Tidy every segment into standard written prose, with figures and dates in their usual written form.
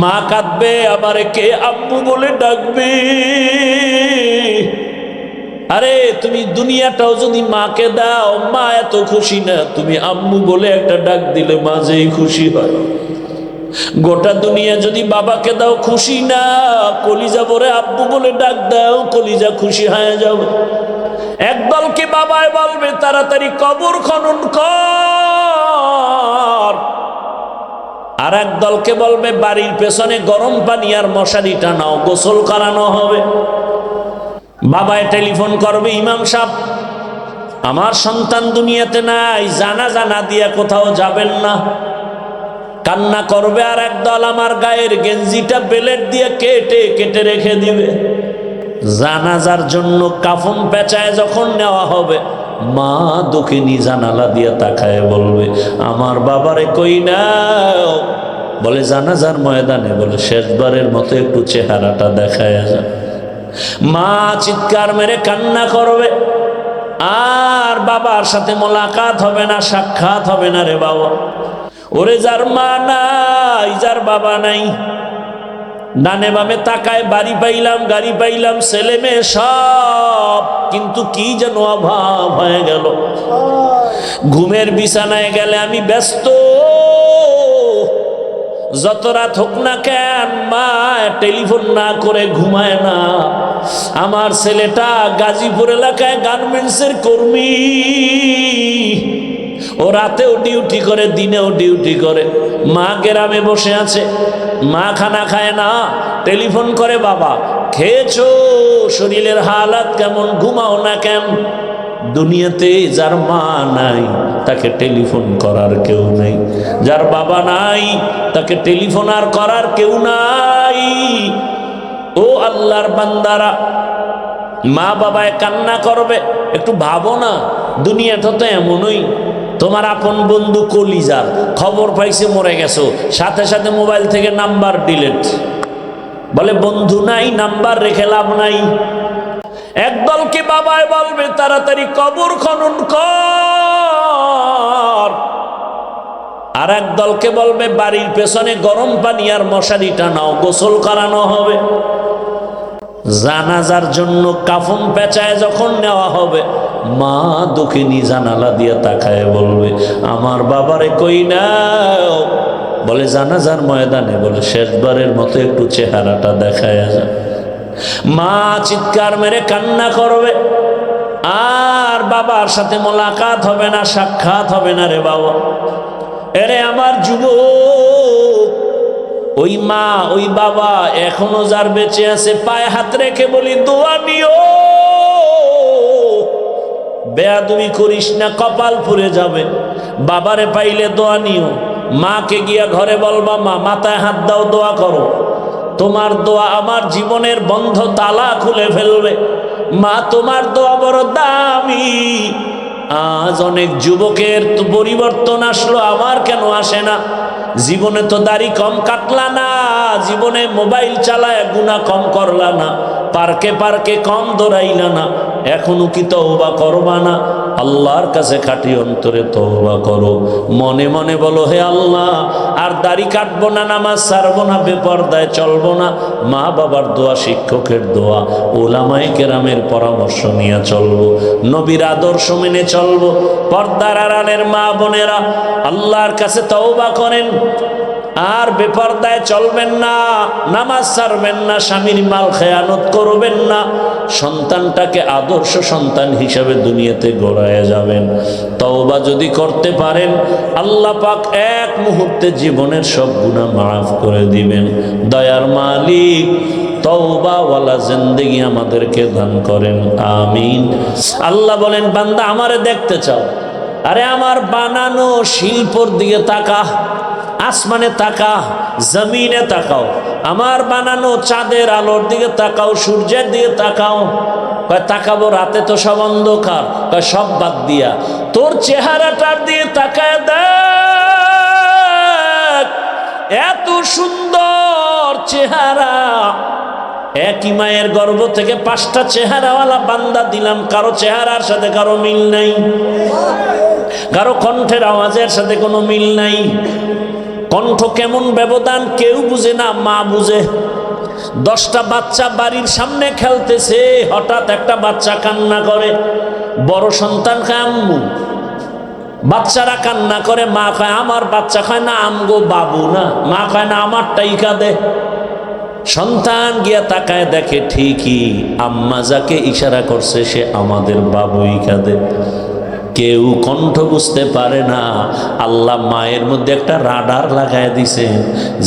মা কাঁদবে, আবার কে আম্মু বলে ডাকবে। আরে তুমি দুনিয়াটাও যদি মাকে দাও, মা এত খুশি না, তুমি আম্মু বলে একটা ডাক দিলে মা যেই খুশি হয়। গোটা দুনিয়া যদি বাবাকে দাও, খুশি না, কলিজা ভরে আব্বু বলে ডাক দাও, কলিজা খুশি হয়ে যাবে। একদলকে বাবায় বলবে তাড়াতাড়ি কবর খনন কর, আর একদলকে বলবে বাড়ির পেছনে গরম পানি আর মশারি টানাও, গোসল করানো হবে। বাবায় টেলিফোন করবে, ইমাম সাহেব আমার সন্তান দুনিয়াতে নাই, জানাজা না দিয়া কোথাও যাবেন না। কান্না করবে। আর একদল আমার গায়ের গেঞ্জিটা বেলেট দিয়ে কেটে কেটে রেখে দিবে। জানাজার জন্য কাফন পেঁচায় যখন নেওয়া হবে, মা দক্ষিণী জানালা দিয়ে তাকায় বলবে আমার বাবারে কই নাও। বলে জানাজার ময়দানে, বলে শেষবারের মতো একটু চেহারাটা দেখায় যা। মা চিৎকার মেরে কান্না করবে, আর বাবার সাথে মোলাকাত হবে না, সাক্ষাৎ হবে না রে বাবা। ওরে যার মা নাই, যার বাবা নাই, ডানে বামে তাকায়, বাড়ি পাইলাম, গাড়ি পাইলাম, ছেলে মেয়ে সব, কিন্তু কি যেন অভাব হয়ে গেল। ঘুমের বিছানায় গেলে আমি ব্যস্ত, যত রাত হোক না কেন মা টেলিফোন না করে ঘুমায় না। আমার ছেলেটা গাজীপুর এলাকায় গার্মেন্টসের কর্মী, ও রাতেও ডিউটি করে, দিনেও ডিউটি করে। মা গ্রামে বসে আছে, মা খানা খায় না, টেলিফোন করে বাবা খেয়েছো, শরীরের হালাত কেমন, ঘুমাও না কেন। দুনিয়াতে যার মা নাই তাকে টেলিফোন করার কেউ নাই, যার বাবা নাই তাকে টেলিফোন আর করার কেউ নাই। ও আল্লাহর বান্দারা, মা বাবায় কান্না করবে, একটু ভাবো না, দুনিয়াটা তো এমনই। তোমার আপন বন্ধু কলিজার খবর পাইছে মরে গেছো, সাথে সাথে মোবাইল থেকে নাম্বার ডিলিট। বলে বন্ধু নাই, নাম্বার রেখে লাভ নাই। একদলকে বাবায় বলবে তাড়াতাড়ি কবর খনন কর, আর একদলকে বলবে বাড়ির পেছনে গরম পানি আর মশারি টানাও, গোসল করানো হবে। জানাজার জন্য কাফন পেঁচায় যখন নেওয়া হবে, মা দক্ষিণী জানালা দিয়ে তাকায় বলবে আমার বাবারে কই নাও। বলে জানাজার ময়দানে, বলে শেষবারের মতো একটু চেহারাটা দেখায় যা। মা চিৎকার মেরে কান্না করবে, আর বাবার সাথে মোলাকাত হবে না, সাক্ষাৎ হবে না রে বাবা। এরে আমার যুবক, ওই মা ওই বাবা এখনো যার বেঁচে আছে, পায়ে হাত রেখে বলি দোয়া নিও। বেয়াদবি করিস না, কপাল পুড়ে যাবে। বাবারে পাইলে দোয়া নিও, মাকে গিয়া ঘরে বলবা মা মাথায় হাত দাও, দোয়া করো। তোমার দোয়া আমার জীবনের বন্ধ তালা খুলে ফেলবে। মা তোমার দোয়া বড় দামি। আজ অনেক যুবকের তো পরিবর্তন আসলো, আমার কেন আসে না? জীবনে তো দাড়ি কম কাটলা না, জীবনে মোবাইল চালায় গুনাহ কম করলা না, পার্কে পার্কে কম দৌড়াইলা না, এখনো কি তওবা করবা না? আল্লাহর কাছে খাঁটি অন্তরে তওবা করো, মনে মনে বলো হে আল্লাহ আর দাড়ি কাটবো না, নামাজ ছাড়বো না, বেপরদায় চলবো না, মা বাবার দোয়া, শিক্ষকের দোয়া, ওলামায়ে কেরামের পরামর্শ নিয়ে চলবো, নবীর আদর্শ মেনে চলবো। পর্দার আড়ালের মা বোনেরা আল্লাহর কাছে তওবা করেন, আর বেপরদায় চলবেন না, নামাজ ছাড়বেন না, স্বামীর মাল খেয়ানত করবেন না, সন্তানটাকে আদর্শ সন্তান হিসাবে দুনিয়াতে গড়ায় যাবেন। তওবা যদি করতে পারেন, আল্লাহ পাক এক মুহূর্তে জীবনের সব গুনাহ মাফ করে দিবেন। দয়ার মালিক তওবাওয়ালা জিন্দেগি আমাদেরকে দান করেন, আমিন। আল্লাহ বলেন বান্দা আমারে দেখতে চাও, আরে আমার বানানো শিল্পর দিকে তাকা, আসমানে তাকা, জমিনে তাকাও, আমার বানানো চাঁদের আলোর দিকে তাকাও, সূর্যের দিকে তাকাও। কয় তাকাবো, রাতে তো সব অন্ধকার। কয় সব বাদ দিয়া তোর চেহারাটার দিয়ে তাকায় দেখ, এত সুন্দর চেহারা। একই মায়ের গর্ভ থেকে 5টা চেহারাওয়ালা বান্দা দিলাম, কারো চেহারার সাথে কারো মিল নাই, কারো কণ্ঠের আওয়াজের সাথে কোনো মিল নাই। কণ্ঠ কেমন ব্যবধান কেউ বুঝে না, মা বুঝে। 10টা বাচ্চা বাড়ির সামনে খেলতেছে, হঠাৎ একটা বাচ্চা কান্না করে, বড় সন্তান খায় আম্মু, বাচ্চারা কান্না করে, মা খায় আমার বাচ্চা খায় না, আমগো বাবু না, মা খায় না আমারটাই কাঁদে। সন্তান গিয়া তাকায় দেখে ঠিকই আম্মা যাকে ইশারা করছে সে আমাদের বাবুই কাঁদে। কেউ কণ্ঠ বুঝতে পারে না, আল্লাহ মায়ের মধ্যে একটা রাডার লাগায় দিছে,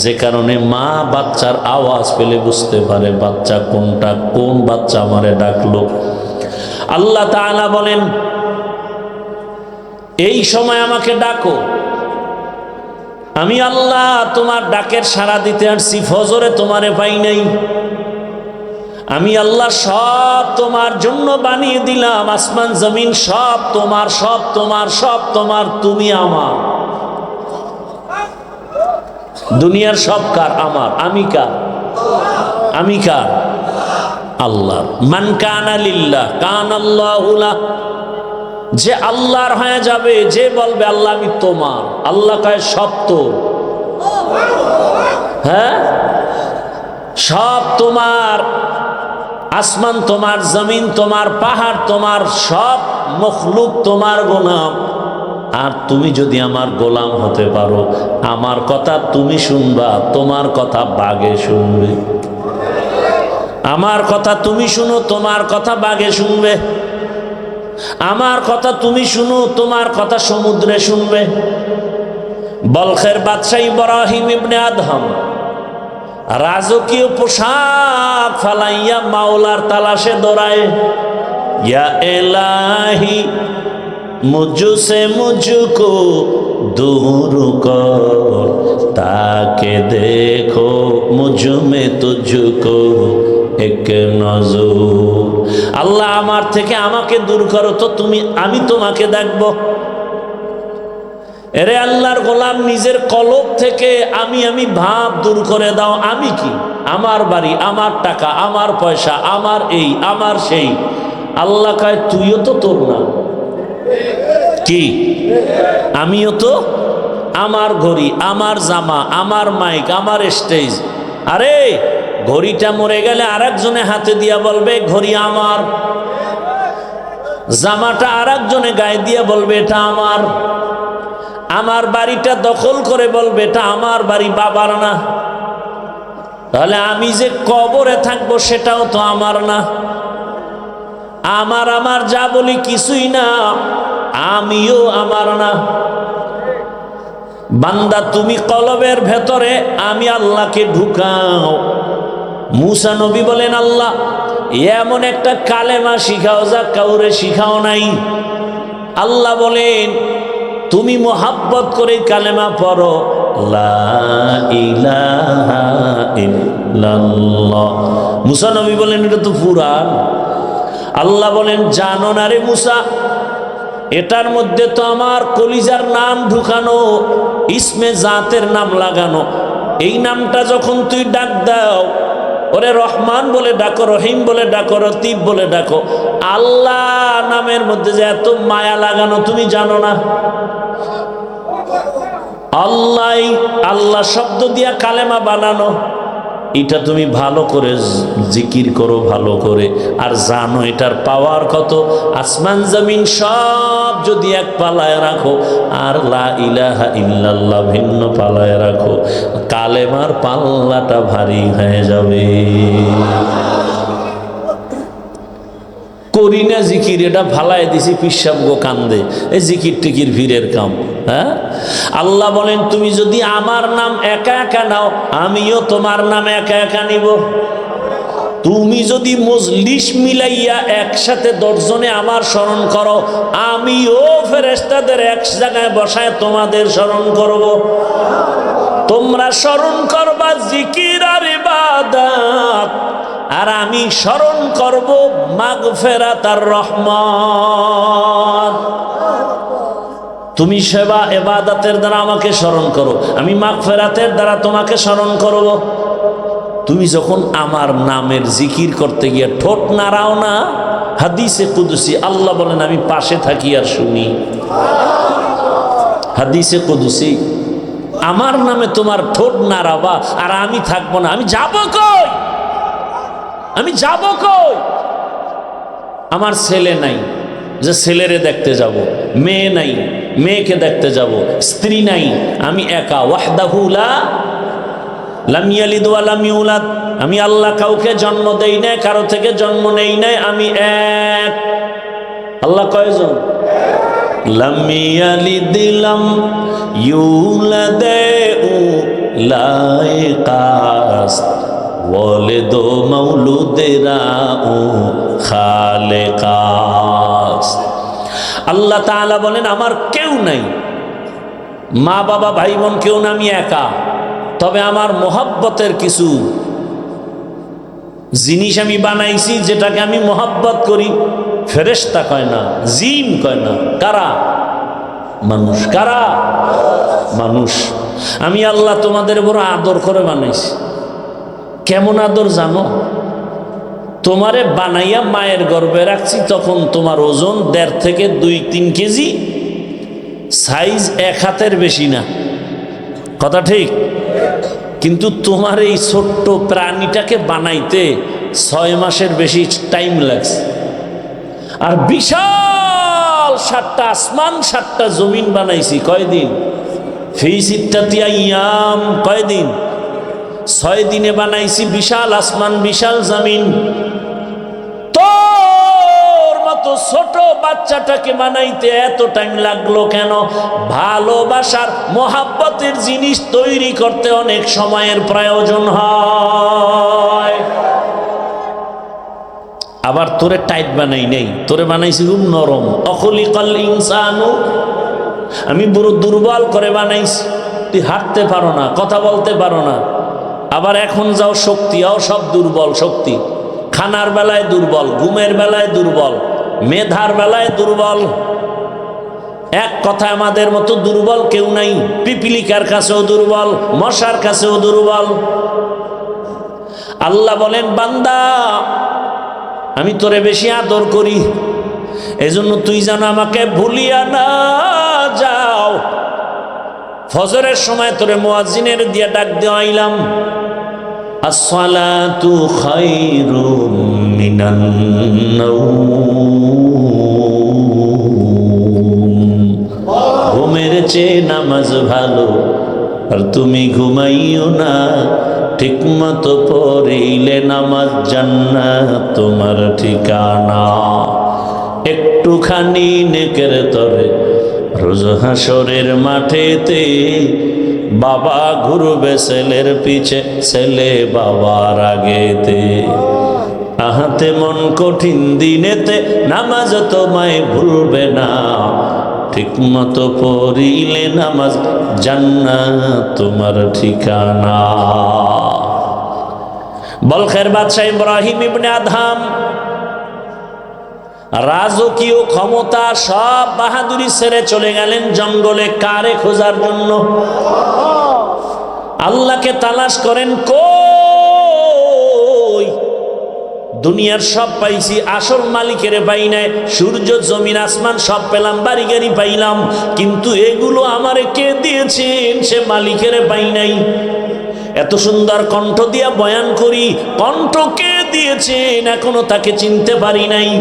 যে কারণে মা বাচ্চার আওয়াজ পেলে বুঝতে পারে বাচ্চা কোনটা, কোন বাচ্চা আমারে ডাকলো। আল্লাহ তাআলা বলেন এই সময় আমাকে ডাকো, আমি আল্লাহ তোমার ডাকের সাড়া দিতে আসছি, ফজরে তোমারে পাই নাই, আমি আল্লাহ সব তোমার জন্য বানিয়ে দিলাম, আসমান জমিন সব তোমার, সব তোমার, সব তোমার, তুমি আমার। দুনিয়ার সব কার? আমার। আমি কার? আমি কার? আল্লাহ। মান কানা লিল্লাহ কানাল্লাহু লাহ, যে আল্লাহর হয়ে যাবে, যে বলবে আল্লাহ আমি তোমার, আল্লাহ কয় সব তোর। হ্যাঁ, সব তোমার, আসমান তোমার, জমিন তোমার, পাহাড় তোমার, সব মখলুক তোমার গোলাম। আর তুমি যদি আমার গোলাম হতে পারো, আমার কথা তুমি শুনবা, তোমার কথা বাঘে শুনবে। আমার কথা তুমি শুনো, তোমার কথা বাঘে শুনবে। আমার কথা তুমি শুনো, তোমার কথা সমুদ্রে শুনবে। বলখের বাদশাহ ইব্রাহিম ইবনে আদহাম রাজকীয় পোশাক ফালাইয়া মাওলার তালাশে দৌড়ায়, ইয়া এলাহি মুঝসে মুঝকো दूर कर, ताके देखो मुझ में तुझको एक नजर। আল্লাহ আমার থেকে আমাকে দূর করো তো তুমি, আমি তোমাকে দেখবো। এরে আল্লাহর গোলাম, নিজের কলব থেকে আমি ভাব দূর করে দাও। আমি কি? আমার বাড়ি, আমার টাকা, আমার পয়সা, আমার এই, আমার সেই। আল্লাহ কয় তুইও তো তোর না কি, আমিও তো, আমার ঘড়ি, আমার জামা, আমার মাইক, আমার স্টেজ। আরে ঘড়িটা মরে গেলে আরেকজনে হাতে দিয়া বলবে ঘড়ি আমার, জামাটা আরেকজনে গায়ে দিয়া বলবে এটা আমার, আমার বাড়িটা দখল করে বলবে এটা আমার বাড়ি, বাবার না। তাহলে আমি যে কবরে থাকবো সেটাও তো আমার না। আমার যা বলি কিছুই না, আমিও আমার না। বান্দা তুমি কলবের ভেতরে আমি আল্লাহকে ঢুকাও। মুসা নবী বলেন আল্লাহ এমন একটা কালেমা শিখাও যা কাউরে শিখাও নাই। আল্লাহ বলেন তুমি মোহাব্বত করে কালেমা পড়ো, লা ইলাহা ইল্লাল্লাহ। মুসা নবী বলেন এটা তো পুরাণ। আল্লাহ বলেন জানো না রে মুসা, এটার মধ্যে তো আমার কলিজার নাম ঢুকানো, ইসমে জাতের নাম লাগানো। এই নামটা যখন তুই ডাক দাও, ওরে রহমান বলে ডাকো, রহিম বলে ডাকো, রতিব বলে ডাকো, আল্লাহ নামের মধ্যে যে এত মায়া লাগানো তুমি জানো না? আল্লাহ আল্লাহ শব্দ দিয়া কালেমা বানানো, এটা তুমি ভালো করে জিকির করো ভালো করে, আর জানো এটার পাওয়ার কত। আসমান জমিন সব যদি এক পালায় রাখো আর লা ইলাহা ইল্লাল্লাহ ভিন্ন পালায় রাখো, কালেমার পাল্লাটা ভারী হয়ে যাবে। করি না জিকির, এটা ফালায় দিছি পিসাব গো কান্দে, এই জিকির টিকির ভিড়ের কাম। হ্যাঁ, আল্লাহ বলেন তুমি যদি আমার নাম একা একা নাও, আমিও তোমার নাম একা একা নিব। তুমি যদি মজলিস মিলাইয়া একসাথে 10 জনে আমার স্মরণ করো, আমিও ফেরেশতাদের এক জায়গায় বসায় তোমাদের স্মরণ করব। তোমরা স্মরণ করবা জিকির আর ইবাদত, আর আমি স্মরণ করব মাগফিরাত আর রহমত। তুমি সেবা ইবাদতের দ্বারা আমাকে স্মরণ করো, আমি মাগফিরাতের দ্বারা তোমাকে স্মরণ করব। তুমি যখন আমার নামের জিকির করতে গিয়ে ঠোঁট নাড়াও না, হাদিসে কুদসি আল্লাহ বলেন আমি পাশে থাকি আর শুনি। হাদিসে কুদসি আমার নামে তোমার ঠোঁট নাড়াবা আর আমি থাকবো না, আমি যাব কই? আমি যাব কই? আমার ছেলে নাই যে ছেলেরে দেখতে যাব, মেয়ে নাই মেয়েকে দেখতে যাব, স্ত্রী নাই, আমি একা। ওয়াহদাহু লাম ইয়ালিদ ওয়া লাম ইউলাদ, আমি আল্লাহ কাউকে জন্ম দেই নাই, কারো থেকে জন্ম নেই নাই, আমি এক। আল্লাহ কয়জন? লাম ইয়ালিদ লাম ইউলাদ লায়কাস ওয়ালিদ মাউলুদেরা খালেকাস। আল্লাহ তাআলা বলেন আমার কেউ নাই, মা বাবা ভাই বোন কেউ না, আমি একা। তবে আমার মোহাব্বতের কিছু জিনিস আমি বানাইছি যেটাকে আমি মোহাব্বত করি। ফেরেশতা কয় না, জিন কয় না, কারা? মানুষ। কারা? মানুষ। আমি আল্লাহ তোমাদের বড় আদর করে বানাইছি। কেমন আদর জানো? তোমারে বানাইয়া মায়ের গর্ভে রাখছি, তখন তোমার ওজন 1.5 থেকে 2-3 কেজি, সাইজ 1 হাতের বেশি না, কথা ঠিক? কিন্তু তোমার এই ছোট্ট প্রাণীটাকে বানাইতে 6 মাসের বেশি টাইম লাগছে। আর বিশাল 7টা আসমান 7টা জমিন বানাইছি কয়দিন? ফি সিত্তাতি আইয়াম, কয়দিন? 6 দিনে বানাইছি বিশাল আসমান বিশাল জমিন। তোর মতো ছোট বাচ্চাটাকে বানাইতে এত টাইম লাগলো কেন? ভালোবাসার মোহাব্বতের জিনিস তৈরি করতে অনেক সময়ের প্রয়োজন হয়। আবার তোরে টাইট বানাই নেই, তোরে বানাইছি খুব নরম। অখলিকাল ইনসানু, আমি বড় দুর্বল করে বানাইছি। তুই হাঁটতে পারো না, কথা বলতে পারো না, আবার এখন যাও শক্তি, আও সব দুর্বল শক্তি। খানার বেলায় দুর্বল, ঘুমের বেলায় দুর্বল, মেধার বেলায় দুর্বল। এক কথা আমাদের মতো দুর্বল কেউ নাই। পিপিলিকার কাছেও দুর্বল, মশার কাছেও দুর্বল। আল্লাহ বলেন বান্দা আমি তোরে বেশি আদর করি, এজন্য তুই যেন আমাকে ভুলিয়া না যাও। ফজরের সময় তোরে মুয়াজ্জিনের দিয়ে ডাক দেওয়াইলাম, আসসালাতু খায়রুম মিনান নাওম, ঘুমের চেয়ে নামাজ ভালো। আর তুমি ঘুমাইও না, ঠিক মতো পড়িলে নামাজ জান্নাত তোমার ঠিকানা। একটুখানি নেকের তরে রোজ হাসরের মাঠেতে, বাবা ঘুরবে ছেলের পিছে, ছেলে বাবার আগেতে। আহাতে মন কঠিন দিনেতে, নামাজ তোমায় ভুলবে না, ঠিক মতো পড়িলে নামাজ জান্নাত তোমার ঠিকানা। বলখের বাদশাহ ইব্রাহিম ইবনে আদহাম রাজকীয় ক্ষমতা সব বাহাদুরি ছেড়ে চলে গেলেন জঙ্গলে কারে খোঁজার জন্য। আল্লাহকে তালাশ করেন, কই দুনিয়ার সব পাইছি, আসল মালিকের পাই নাই। সূর্য জমিন আসমান সব পেলাম, বাড়ি গাড়ি পাইলাম, কিন্তু এগুলো আমারে কে দিয়েছেন সে মালিকের পাই নাই। এত সুন্দর কণ্ঠ দিয়া বয়ান করি, কণ্ঠ কে দিয়েছেন এখনো তাকে চিনতে পারি নাই।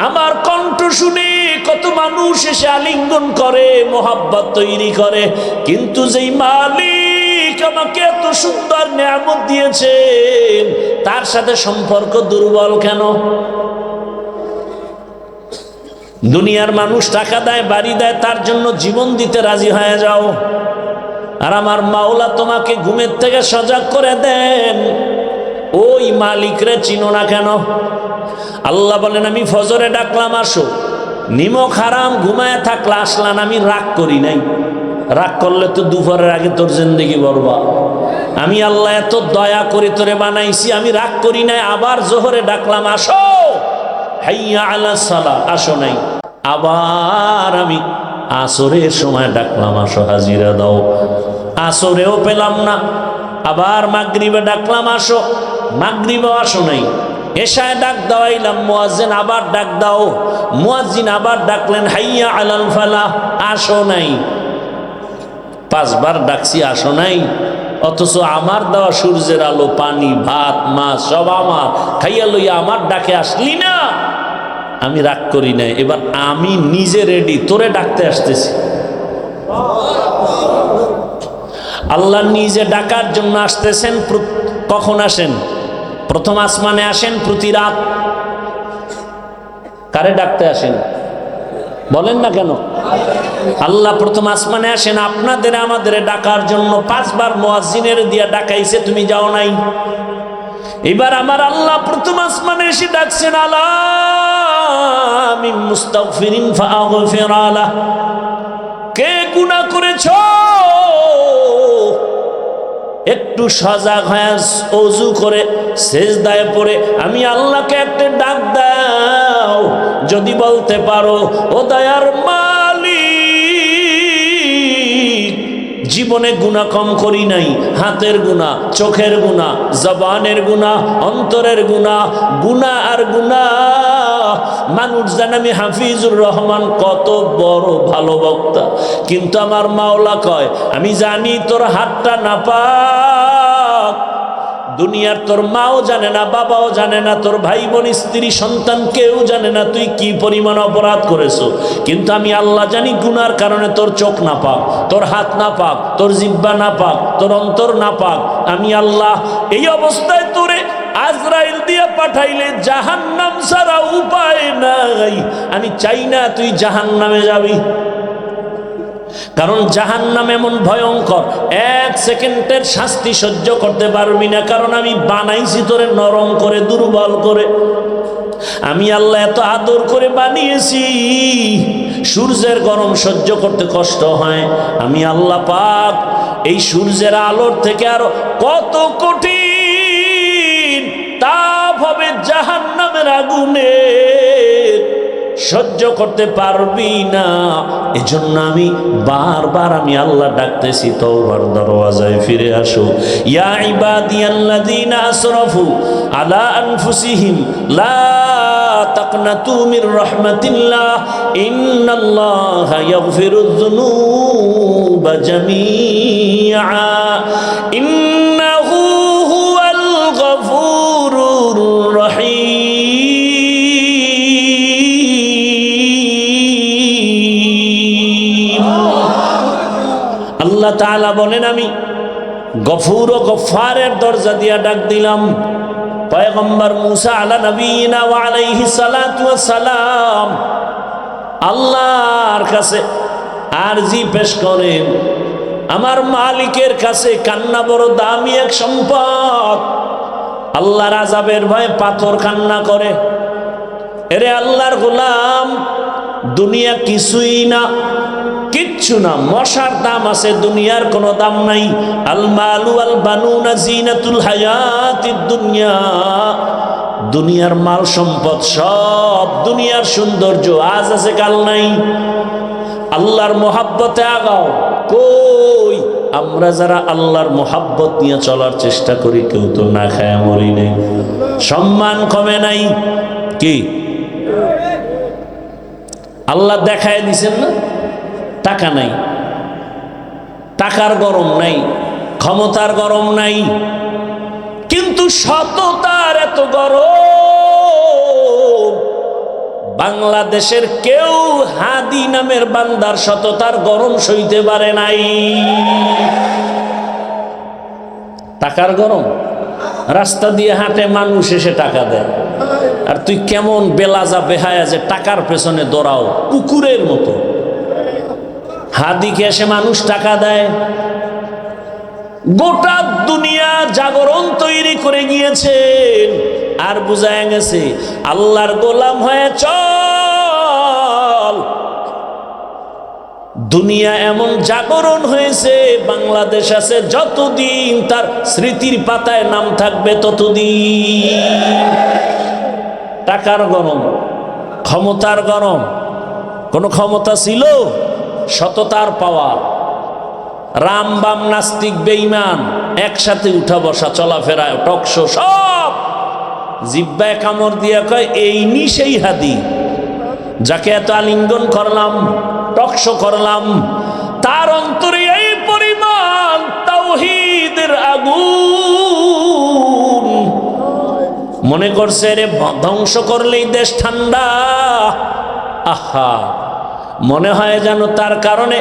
আমার কণ্ঠ শুনে কত মানুষ এসে আলিঙ্গন করে, মোহাব্বত তৈরি করে, কিন্তু যেই মালিক আমাকে এত সুন্দর নিয়ামত দিয়েছেন তার সাথে সম্পর্ক দুর্বল কেন? দুনিয়ার মানুষ টাকা দেয়, বাড়ি দেয়, তার জন্য জীবন দিতে রাজি হয়ে যাও। আর আমার মাওলা তোমাকে ঘুমের থেকে সজাগ করে দেন, ওই মালিকরে চিনো না কেন? আল্লাহ বলেন আমি ফজরে ডাকলাম আসো, নিমক হারাম ঘুমায় থাকলে আসলাম, আমি রাগ করি নাই। রাগ করলে তো দুপুরের আগে তোর জিন্দেগি বরবাদ। আমি আল্লাহ এত দয়া করে তোরে বানাইছি, আমি রাগ করি নাই। আবার জোহরে ডাকলাম আসো, হাইয়া আলা সালাহ, আসো নাই। আবার আমি আসরের সময় ডাকলাম আসো, হাজিরা দাও, আসরেও পেলাম না। আবার মাগরিবে ডাকলাম আসো, মাগরিবেও আসো নাই। এশায় ডাক দাওয়াইলাম, মুয়াজ্জিন আবার ডাক দাও, মুয়াজ্জিন আবার ডাকলেন হাইয়া আলাল ফালাহ, আসো নাই। 5 বার ডাকছি আসো নাই, অথচ আমার দেওয়া সূর্যের আলো, পানি, ভাত, মাছ সব আমার, খাইয়া লইয়া আমার ডাকে আসলি না। আমি রাগ করি নাই, এবার আমি নিজে রেডি, তোরে ডাকতে আসতেছি। আল্লাহ নিজে ডাকার জন্য আসতেছেন। কখন আসেন? প্রথম আসমানে আসেন প্রতি রাত। কারে ডাকতে আসেন বলেন না কেন? আল্লাহ প্রথম আসমানে আসেন আপনাদের আমাদের ডাকার জন্য। 5 বার মুয়াজ্জিনের দিয়া ডাকাইছে, তুমি যাও নাই। এবার আমার আল্লাহ প্রথম আসমানে এসে ডাকছেন, আলা মিন মুস্তাগফিরিন ফাআগফির আলাহ। কে গুনাহ করেছো একটু সজাগ হয়ে ওযু করে সেজদায় পড়ে আমি আল্লাহকে একটা ডাক দাও। যদি বলতে পারো ও দয়ার মালিক, জীবনে গুনাহ কম করি নাই, হাতের গুনাহ, চোখের গুনাহ, জবানের গুনাহ, অন্তরের গুনাহ, গুনাহ আর গুনাহ। মানুষ জানে আমি হাফিজুর রহমান কত বড় ভালো বক্তা, কিন্তু আমার মাওলা কয় আমি জানি তোর হাতটা নাপাক। দুনিয়ার তোর মাও জানে না, বাবাও জানে না, তোর ভাই বোন, স্ত্রী, সন্তান কেউ জানে না তুই কি পরিমাণ অপরাধ করেছো, কিন্তু আমি আল্লাহ জানি গুনার কারণে তোর চোখ না পাক, তোর হাত না পাক, তোর জিহ্বা না পাক, তোর অন্তর না পাক। আমি আল্লাহ এই অবস্থায় তোরে আজরাইল দিয়ে পাঠাইলে জাহান্নাম ছাড়া উপায় নাই। আমি চাই না তুই জাহান্নামে যাবি, কারণ জাহান্নাম এমন ভয়ঙ্কর 1 সেকেন্ডের শাস্তি সহ্য করতে পারবি না, কারণ আমি বানাইছি তোরে নরম করে, দুর্বল করে। আমি আল্লাহ এত আদর করে বানিয়েছি, সূর্যের গরম সহ্য করতে কষ্ট হয়। আমি আল্লাহ পাক এই সূর্যের আলোর থেকে আরো কত কঠিন তাপ হবে জাহান্নামের আগুনে, সহ্য করতে পারবি না। এজন্য আমি বারবার আমি আল্লাহ ডাকতেছি, তওবার দরওয়াজায় ফিরে আসো। ইয়া ইবাদিয়াল্লাযীনা আসরাফু আলা আনফুসিহিম লা তাকনাতু মির রাহমাতিল্লাহ ইন্নাল্লাহা ইয়াগফিরুয যুনুবা জামিআ ইন্নাহু হুয়াল গফুরুর রহিম। আল্লাহ তাআলা বলেন আমি গফুর ও গফফারের দরজা দিয়া ডাক দিলাম। পয়গম্বর মুসা আলা নবীনা ওয়া আলাইহি সালাতু ওয়াস সালাম আল্লাহর কাছে আরজি পেশ করেন, আমার মালিকের কাছে কান্না বড় দামি এক সম্পদ। আল্লাহর আযাবের ভয়ে পাথর কান্না করে, এরে আল্লাহর গোলাম দুনিয়া কিছুই না, কিচ্ছু না, মশার দাম আছে, দুনিয়ার কোনো দাম নাই। আল মালু আল বানুনা জিনাতুল হায়াতিদ দুনিয়া, দুনিয়ার মাল সম্পদ সব দুনিয়ার সৌন্দর্য, আজ আছে কাল নাই। আল্লাহর মোহাব্বতে আগাও। কই আমরা যারা আল্লাহর মোহাব্বত নিয়ে চলার চেষ্টা করি, কেউ তো না খায় মরি নেই, সম্মান কমে নাই। কি আল্লাহ দেখায় দিছেন না? টাকা নাই, টাকার গরম নাই, ক্ষমতার গরম নাই, কিন্তু সততার এত গরম। বাংলাদেশের কেউ হাদি নামের বান্দার সততার গরম সইতে পারে নাই। টাকার গরম, রাস্তা দিয়ে হাঁটে মানুষ এসে টাকা দেয়, আর তুই কেমন বেলাজা বেহায়া যে টাকার পেছনে দৌড়াও কুকুরের মতো। হাদিকে এসে মানুষ টাকা দেয়। গোটা দুনিয়া জাগরণ তৈরি করে গিয়েছেন, আর বুঝায় গেছে আল্লাহর গোলাম হয়ে চল। দুনিয়া এমন জাগরণ হয়েছে, বাংলাদেশ আছে যতদিন তার স্মৃতির পাতায় নাম থাকবে ততদিন। টাকার গরম, ক্ষমতার গরম, কোন ক্ষমতা ছিল? সততার পাওয়ার। রাম বাম নাস্তিক বেঈমান একসাথে উঠা বসা চলাফেরায় টকশো সব জিব্বায় কামড় দিয়া কয় এই নি সেই হাদি যাকে এত আলিঙ্গন করলাম, টকশো করলাম, তার অন্তরে এই আগুন। মনে করছে রে ধ্বংস করলেই দেশ ঠান্ডা। আহা, মনে হয় যেন তার কারণে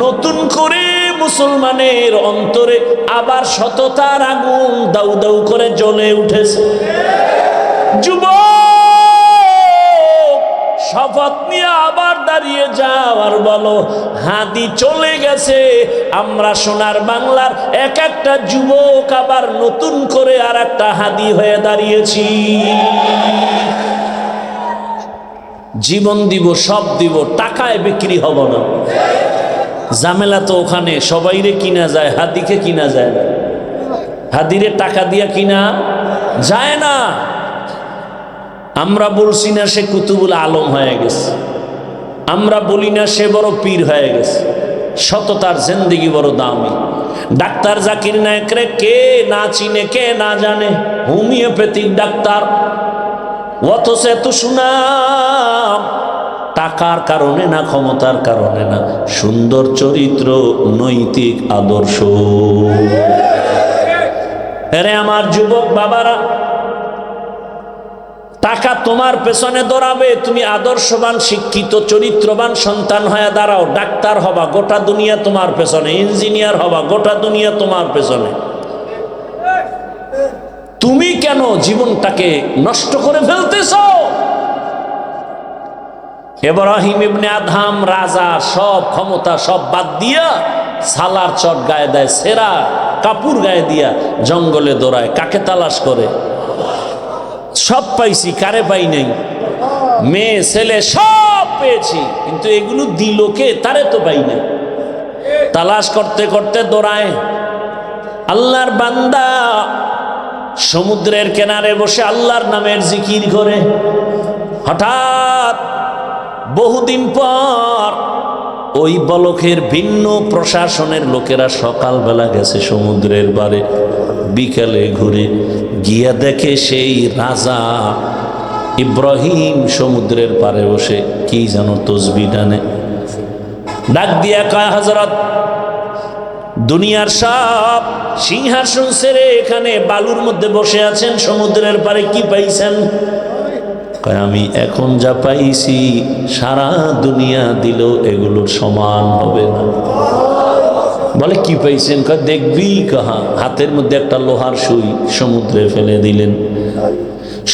নতুন করে মুসলমানের অন্তরে আবার সততার আগুন দাউ দাউ করে জ্বলে উঠেছে। যুবক, শপথ নিয়ে আবার দাঁড়িয়ে যাও আর বলো, হাদি চলে গেছে, আমরা সোনার বাংলার এক একটা যুবক আবার নতুন করে আর একটা হাদি হয়ে দাঁড়িয়েছি। জীবন দিব, সব দিব, টাকায় বিক্রি হব না। ঝামেলা তো ওখানে, সবাইরে কিনা যায়, হাদিকে কিনা যায় না। হাদিরে টাকা দিয়া কিনা যায় না। আমরা বলছি না সে কুতুবুল আলম হয়ে গেছে, আমরা বলি না সে বড় পীর হয়ে গেছে। সততার জিন্দেগি বড় দামি। ডাক্তার জাকির নায়েকরে কে না চিনে, কে না জানে, হোমিওপ্যাথিক ডাক্তার, অথচ এত সুনাম। টাকার কারণে না, ক্ষমতার কারণে না, সুন্দর চরিত্র, নৈতিক আদর্শ। আরে আমার যুবক বাবারা, টাকা তোমার পেছনে দৌড়াবে, তুমি আদর্শবান, শিক্ষিত, চরিত্রবান সন্তান হয়ে দাঁড়াও। ডাক্তার হবা, গোটা দুনিয়া তোমার পেছনে। ইঞ্জিনিয়ার হবা, গোটা দুনিয়া তোমার পেছনে। তুমি কেন জীবনটাকে নষ্ট করে ফেলতেছ? ইব্রাহিম ইবনে আদহাম রাজা, সব ক্ষমতা সব বাদ দিয়া সালার চট গায়ে দেয়, সেরা কাপড় গায়ে দিয়া জঙ্গলে দৌড়ায়। কাকে তালাশ করে? সব পাইছি, কারে পাই নাই? মেয়ে ছেলে সব পেয়েছি, কিন্তু এগুলো দিল কে? তারে তো পাই না। তালাশ করতে করতে দৌড়ায়। আল্লাহর বান্দা সমুদ্রের কিনারে বসে আল্লাহর নামের জিকির করে। হঠাৎ বহুদিন পর ওই বলকের ভিন্ন প্রশাসনের লোকেরা সকালবেলা গেছে সমুদ্রের পারে, বিকেলে ঘুরে গিয়া দেখে সেই রাজা ইব্রাহিম সমুদ্রের পারে বসে কি যেন তসবিহ টানে। ডাক দিয়া কয়, হযরত, দুনিয়ার সব সিংহাসন ছেড়ে এখানে বালুর মধ্যে বসে আছেন, সমুদ্রের পারে কি পাইছেন? কয়, আমি এখন যা পাইছি সারা দুনিয়া দিল এগুলোর সমান হবে না। বলে কি পাইছেন? কয়, দেখবি কাহা। হাতের মধ্যে একটা লোহার সুই সমুদ্রে ফেলে দিলেন।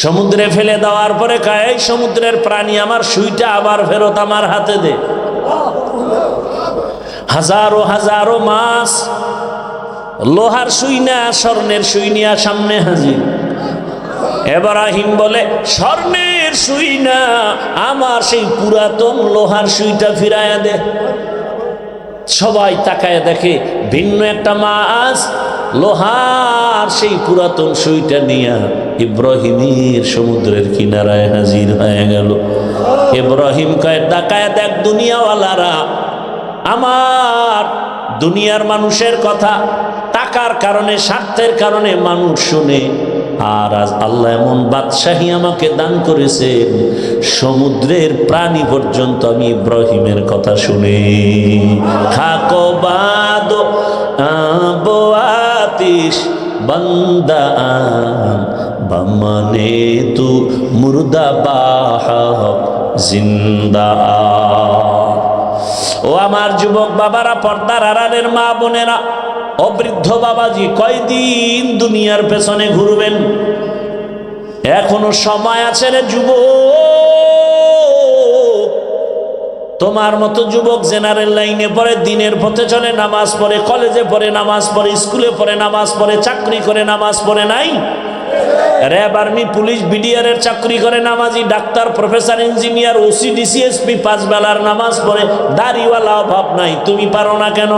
সমুদ্রে ফেলে দেওয়ার পরে কয়, এই সমুদ্রের প্রাণী, আমার সুইটা আবার ফেরত আমার হাতে দে। হাজারো হাজারো মাছ লোহার সুই না স্বর্ণের সুই নিয়ে সামনে হাজির। ইব্রাহিম বলে, স্বর্ণের সুই না, আমার সেই পুরাতন লোহার সুইটা ফিরাইয়া দে। সবাই তাকায় দেখে ভিন্ন একটা মাছ লোহার সেই পুরাতন সুইটা নিয়ে ইব্রাহিমের সমুদ্রের কিনারায় হাজির হয়ে গেল। ইব্রাহিম কয়, তাকায় দেখ দুনিয়াওয়ালারা, আমার দুনিয়ার মানুষের কথা টাকার কারণে, স্বার্থের কারণে মানুষ শুনে, আর আজ আল্লাহ এমন বাদশাহী আমাকে দান করেছেন, সমুদ্রের প্রাণী পর্যন্ত আমি ইব্রাহিমের কথা শুনে। খাকো বাদো আবো আতিশ বান্দা বামানে তু মুর্দা বাহ জিন্দা। ও আমার যুবক বাবারা, পর্দার আড়ালের মা বোনেরা, ও বৃদ্ধ বাবাজি, কয়দিন দুনিয়ার পেছনে ঘুরবেন? এখনো সময় আছে রে যুবক। তোমার মতো যুবক জেনারেল লাইনে পড়ে, দিনের পথে চলে, নামাজ পড়ে, কলেজে পড়ে নামাজ পড়ে, স্কুলে পড়ে নামাজ পড়ে, চাকরি করে নামাজ পড়ে নাই? র্যাব, আর্মি, পুলিশ, বিডিআর এর চাকরি করে নামাজি, doctor, professor, engineer, OC, DC, SP, 5 বেলার নামাজ পড়ে, দাড়িওয়ালা অভাব নাই। তুমি পারো না কেন?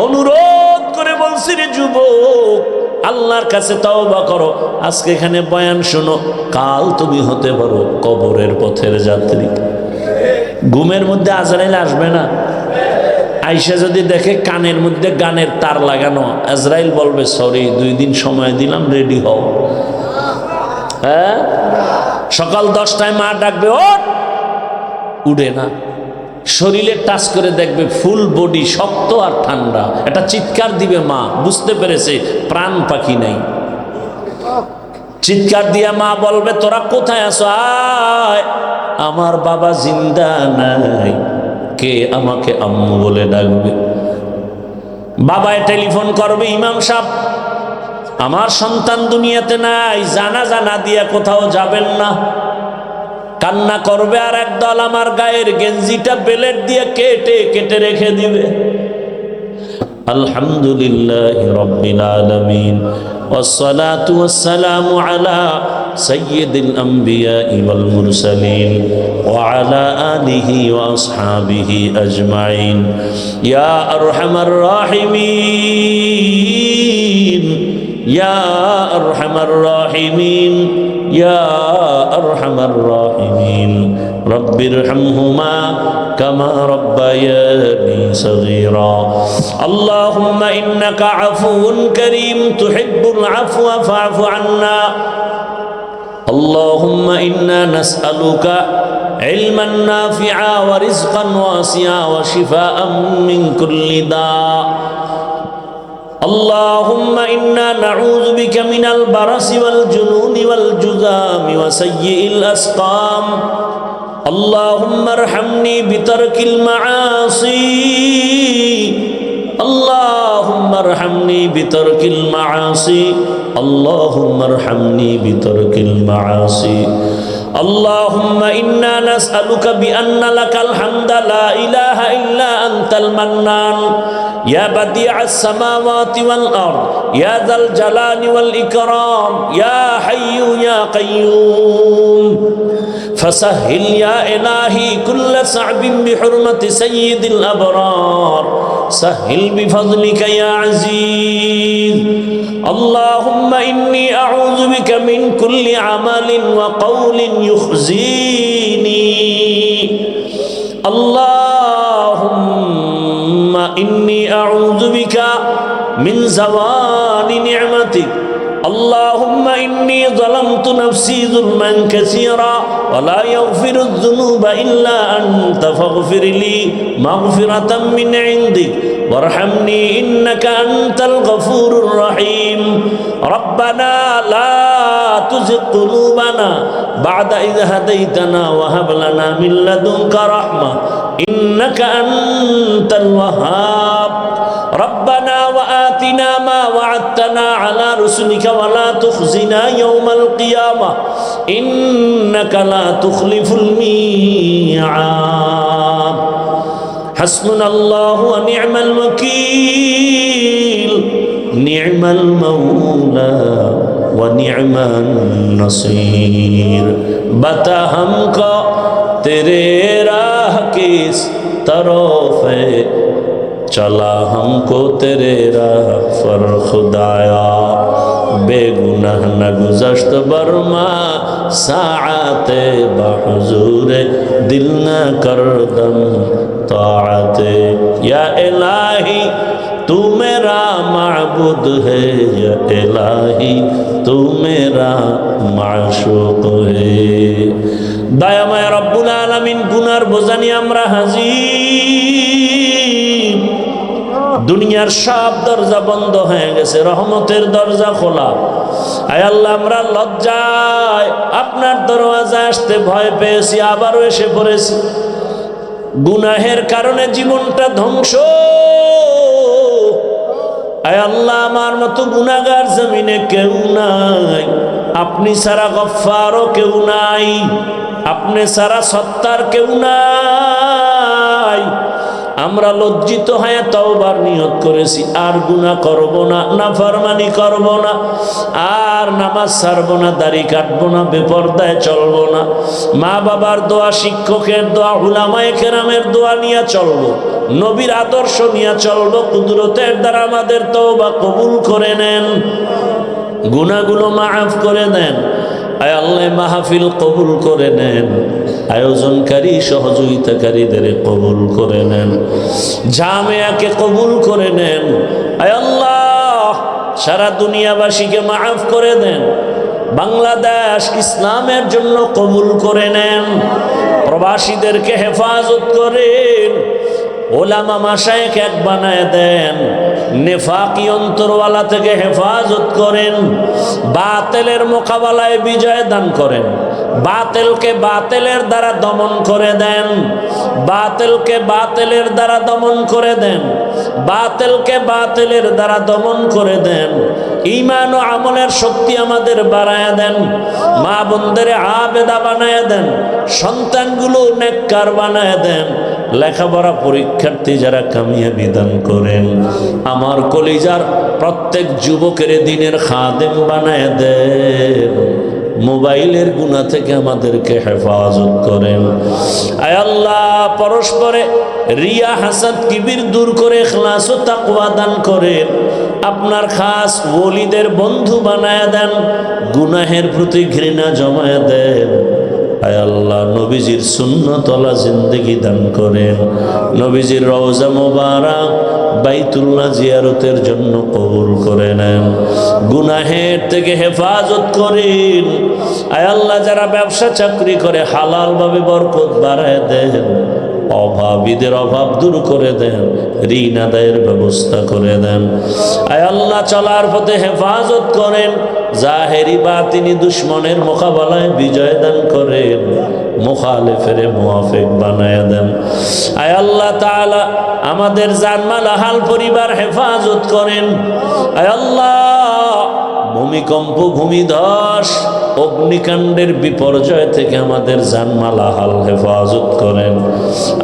অনুরোধ করে বলছি রে যুবক, আল্লাহর কাছে তওবা করো। আজকে এখানে বয়ান শোনো, কাল তুমি হতে পারো কবরের পথের যাত্রী। ঘুমের মধ্যে আজরাইল আসবে না? আইসা যদি দেখে কানের মধ্যে গানের তার লাগানো, আজরাইল বলবে, সরি, 2 দিন সময় দিলাম, রেডি হও। হ্যাঁ, সকাল 10টায় মা ডাকবে, ওঠ, উঠে না। শরীরে টাচ করে দেখবে ফুল বডি শক্ত আর ঠান্ডা। একটা চিৎকার দিবে মা, বুঝতে পেরেছে প্রাণ পাখি নাই। চিৎকার দিয়া মা বলবে তোরা কোথায় আছো, আয়। আমার বাবা জিন্দা নাই, কে আমাকে আম্মু বলে ডাকবে? বাবায় টেলিফোন করবে, ইমাম সাহেব আমার সন্তান দুনিয়াতে নাই, জানাজা না দিয়া কোথাও যাবেন না। কান্না করবে, আর একদল আমার গায়ের গেঞ্জিটা বেলেট দিয়ে কেটে কেটে রেখে দিবে। আলহামদুলিল্লাহি রাব্বিল আলামিন والصلاة والسلام على سيد الأنبياء والمرسلين وعلى آله وأصحابه أجمعين يا أرحم الراحمين يا أرحم الراحمين يا أرحم الراحمين رب ارحمهما كما ربياني صغيرا اللهم إنك عفو كريم تحب العفو فاعف عنا اللهم إنا نسألك علما نافعا ورزقا واسعا وشفاء من كل داء اللهم إنا نعوذ بك من البرص والجنون والجذام وسيء الأسقام اللهم ارحمني بترك المعاصي اللهم ارحمني بترك المعاصي اللهم ارحمني بترك المعاصي اللهم إنا نسألك بأن لك الحمد لا إله إلا أنت المنان يا بديع السماوات والأرض يا ذا الجلال والإكرام يا حي يا قيوم فسهل يا إلهي كل صعب بحرمة سيد الأبرار سهل بفضلك يا عزيز اللهم إني أعوذ بك من كل عمل وقول يخزيني اللهم إني أعوذ بك من زوال نعمتك اللهم إني ظلمت نفسي ظلما كثيرا ولا يغفر الذنوب إلا أنت فاغفر لي مغفرة من عندك وارحمني إنك أنت الغفور الرحيم ربنا لا تزغ قلوبنا بعد إذ هديتنا وهب لنا من لدنك رحمة إنك أنت الوهاب ربنا وآتنا ما وعدتنا على رسلك ولا تخزنا يوم القيامة إنك لا تخلف الميعاد حسبنا الله ونعم الوكيل نعم المولى ونعم النصير बता हमको तेरे राह किस तरफ है चला हमको तेरे राह पर खुदाया बेगुनाह न गुज़श्त बरमा साआते बहुजूर दिल न करदम ताअते या इलाही तू मेरा माबूद है या इलाही तू मेरा माशूक है दयामय रब्बुल आलामीन गुनार बोझानी আমরা হাজির দুনিয়ার সব দরজা বন্ধ হয়ে গেছে রহমতের দরজা খোলা আয় আল্লাহ আমরা লজ্জায় আপনার দরওয়াজায় আসতে ভয় পেয়েছি আবারও এসে পড়েছি গুনাহের কারণে জীবনটা ধ্বংস আয় আল্লাহ আমার মতো গুনাহগার জমিনে কেউ নাই আপনি ছাড়া গফফারও কেউ নাই আপনি ছাড়া সত্তার কেউ নাই আমরা লজ্জিত হয়ে তওবার নিয়ত করেছি আর গুনাহ করব না নাফরমানি করব না আর নামাজ ছাড়ব না দাড়ি কাটব না বেপরদায় চলব না মা বাবার দোয়া শিক্ষকের দোয়া উলামায়ে কেরামের দোয়া নিয়ে চলব নবীর আদর্শ নিয়ে চলব কুদরতের দ্বারা আমাদের তওবা কবুল করে নেন গুনাহগুলো মাফ করে দেন আয় আল্লাহ মাহফিল কবুল করে নেন আয়োজনকারী সহযোগিতাকারীদের কবুল করে নেন জামিয়াকে কবুল করে নেন আয় আল্লাহ সারা দুনিয়াবাসীকে মাফ করে দেন বাংলাদেশ ইসলামের জন্য কবুল করে নেন। প্রবাসীদেরকে হেফাজত করেন। ওলামা মাশায়েখ এক বানায় দেন। নেফাকি অন্তরওয়ালা থেকে হেফাজত করেন। বাতিলের মোকাবেলায় বিজয় দান করেন। বাতিলকে বাতিলের দ্বারা দমন করে দেন। বাতিলকে বাতিলের দ্বারা দমন করে দেন। বাতিলকে বাতিলের দ্বারা দমন করে দেন। ঈমান ও আমলের শক্তি আমাদের বাড়ায় দেন। মা বোনদের আবেদা বানায় দেন। সন্তানগুলো নেককার বানায় দেন। লেখাপড়া পরীক্ষার্থী যারা কামিয়াবি দান করেন। আমার কলিজার প্রত্যেক যুবকের দিনের খাদেম বানায় দেন। মোবাইলের গুনাহ থেকে আমাদেরকে হেফাজত করেন। আয় আল্লাহ, পরস্পরে রিয়া হাসাদ কিবির দূর করে ইখলাস ও তাকওয়া দান করেন। আপনার খাস ওলিদের বন্ধু বানায় দেন। গুনাহের প্রতি ঘৃণা জমায় দেন। আয় আল্লাহ, নবীজির সুন্নতওয়ালা জিন্দেগি দান করেন। নবীজির রওজা মোবারক বাইতুল্লাহ জিয়ারতের জন্য কবুল করে নেন। গুনাহের থেকে হেফাজত করেন। আয় আল্লাহ, যারা ব্যবসা চাকরি করে হালাল ভাবে বরকত বাড়ায় দেন। অভাবীদের অভাব দূর করে দেন। ঋণ আদায়ের ব্যবস্থা করে দেন। আয় আল্লাহ, চলার পথে হেফাজত করেন। জাহেরি বাতিনি দুশ্মনের মোকাবেলায় বিজয় দান করেন। মুখালিফের মুওয়াফিক বানায় দেন। আয় আল্লাহ তাআলা, আমাদের জানমাল আহাল পরিবার হেফাজত করেন। আয় আল্লাহ, ভূমিকম্প, ভূমিধস, অগ্নিকাণ্ডের বিপর্যয় থেকে আমাদের জানমাল আহাল হেফাজত করেন।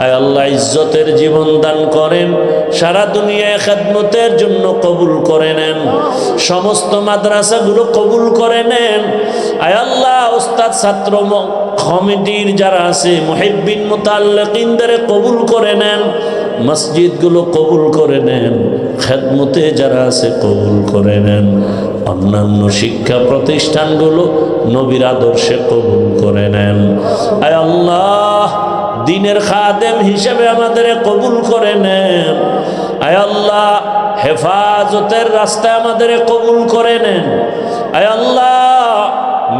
আয় আল্লাহ, ইজ্জতের জীবন দান করেন। সারা দুনিয়ায় খেদমতের জন্য কবুল করে নেন। সমস্ত মাদ্রাসাগুলো কবুল করে নেন। আয় আল্লাহ, ওস্তাদ ছাত্র কমিটির যারা আছে মুহিব্বিন মুতাল্লিকিনদের কবুল করে নেন। মসজিদগুলো কবুল করে নেন। খেদমতে যারা আছে কবুল করে নেন। অন্যান্য শিক্ষা প্রতিষ্ঠানগুলো নবীর আদর্শে কবুল করে নেন। আয় আল্লাহ, দ্বীনের খাদেম হিসেবে আমাদের কবুল করে নেন। আয় আল্লাহ, হেফাজতের রাস্তায় আমাদের কবুল করে নেন। আয় আল্লাহ,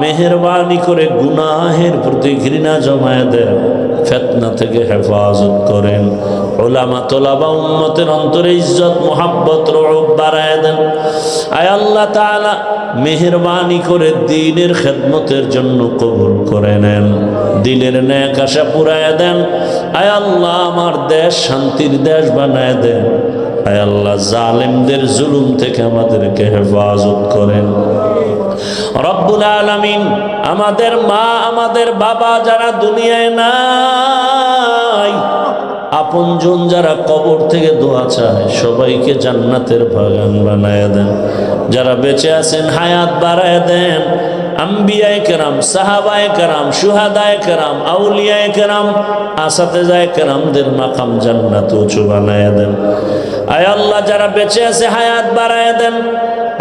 মেহেরবানি করে গুনাহের প্রতি ঘৃণা জমায় দেন। ফিতনা থেকে হেফাজত করেন। উলামা তোলাবা উম্মতের অন্তরে ইজ্জত মুহাব্বত রউফ বাড়ায় দেন। আয় আল্লাহ তাআলা, মেহেরবানি করে দ্বীনের খেদমতের জন্য কবুল করে নেন। দ্বীনের নেক আশা পুরায় দেন। আয় আল্লাহ, আমার দেশ শান্তির দেশ বানায় দেন। আয় আল্লাহ, জালেমদের জুলুম থেকে আমাদেরকে হেফাজত করেন। রব্বুল আলামিন, আমাদের মা, আমাদের বাবা যারা দুনিয়ায় নাই, আপনজন যারা কবর থেকে দোয়া চায়, সবাইকে জান্নাতের বাগান বানায় দেন। যারা বেঁচে আছেন হায়াত বাড়ায় দেন। আম্বিয়ায়ে কেরাম, সাহাবায়ে কেরাম, শুহাদায়ে কেরাম, আউলিয়ায়ে কেরাম, আসাতেজায়ে কেরামদের মাকাম জান্নাত উঁচু বানায় দেন। আয় আল্লাহ, যারা বেঁচে আছে হায়াত বাড়ায় দেন।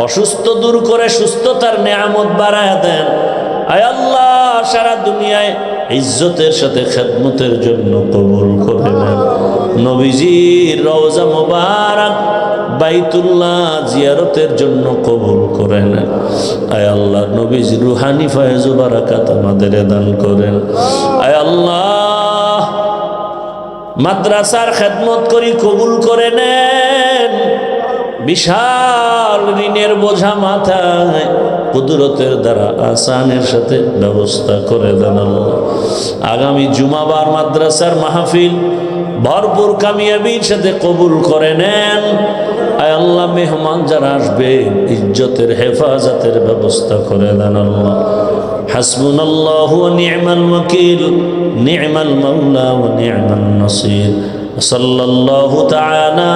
অসুস্থ দূর করে সুস্থতার নেয়ামত বাড়ায় দেন। আয় আল্লাহ, সারা দুনিয়ায় ইজ্জতের সাথে খেদমতের জন্য কবুল করে নেন। নবীজির রওজা মোবারক বাইতুল্লাহ জিয়ারতের জন্য কবুল করে নেন। আয় আল্লাহ, নবীজির রুহানি ফয়েজ ও বারাকাত আমাদের দান করেন। আয় আল্লাহ, মাদ্রাসার খেদমত করি কবুল করে নেন। বিশাল ঋণের বোঝা মাথায় কুদরতের দ্বারা আসানের সাথে ব্যবস্থা করে দেন। আল্লাহ, আগামী জুমাবার মাদ্রাসার মাহফিল ভরপুর কামিয়াবির সাথে কবুল করে নেন। আয় আল্লাহ, মেহমান যারা আসবে ইজ্জতের হেফাজতের ব্যবস্থা করে দেন। আল্লাহ, হাসবুনাল্লাহু ওয়া নি'মাল ওয়াকিল, নি'মাল মাওলা ওয়া নি'মান নাসির। সাল্লাল্লাহু তাআলা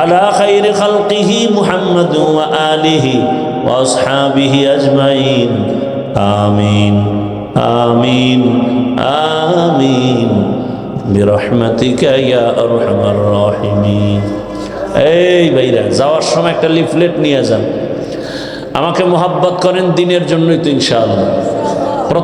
আলা খাইরি খালকিহি মুহাম্মাদ ওয়া আলিহি ওয়া আসহাবিহি আজমাইন। আমিন আমিন আমিন বিরহমাতিকা ইয়া আরহামার রাহিমিন। এই ভাইরা, যাওয়ার সময় একটা লিফলেট নিয়ে যান। আমাকে মোহাব্বত করেন দিনের জন্যই তো ইনশাআল্লাহ।